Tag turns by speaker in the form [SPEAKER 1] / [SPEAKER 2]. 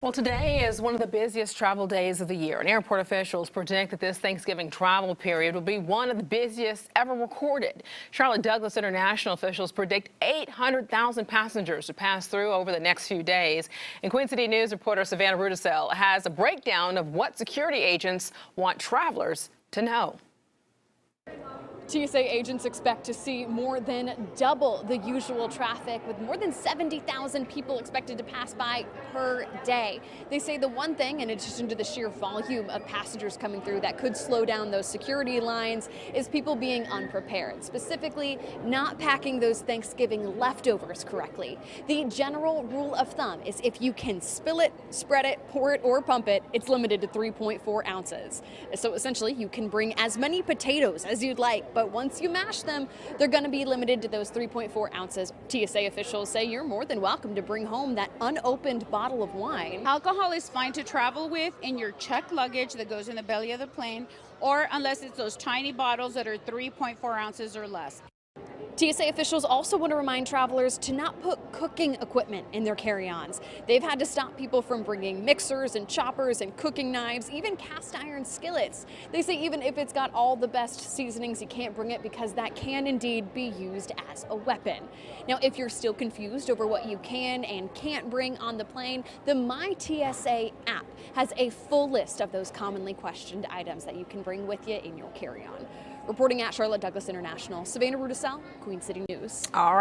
[SPEAKER 1] Well, today is one of the busiest travel days of the year, and airport officials predict that this Thanksgiving travel period will be one of the busiest ever recorded. Charlotte Douglas International officials predict 800,000 passengers to pass through over the next few days. And Queen City News reporter Savannah Rudisell has a breakdown of what security agents want travelers to know.
[SPEAKER 2] TSA agents expect to see more than double the usual traffic, with more than 70,000 people expected to pass by per day. They say the one thing, in addition to the sheer volume of passengers coming through, that could slow down those security lines is people being unprepared, specifically not packing those Thanksgiving leftovers correctly. The general rule of thumb is if you can spill it, spread it, pour it, or pump it, it's limited to 3.4 ounces. So essentially, you can bring as many potatoes as you'd like, but once you mash them, they're going to be limited to those 3.4 ounces. TSA officials say you're more than welcome to bring home that unopened bottle of wine.
[SPEAKER 3] Alcohol is fine to travel with in your checked luggage that goes in the belly of the plane, or unless it's those tiny bottles that are 3.4 ounces or less.
[SPEAKER 2] TSA officials also want to remind travelers to not put cooking equipment in their carry-ons. They've had to stop people from bringing mixers and choppers and cooking knives, even cast iron skillets. They say even if it's got all the best seasonings, you can't bring it because that can indeed be used as a weapon. Now, if you're still confused over what you can and can't bring on the plane, the My TSA app has a full list of those commonly questioned items that you can bring with you in your carry-on. Reporting at Charlotte Douglas International, Savannah Rudisell, Queen City News.
[SPEAKER 1] All right.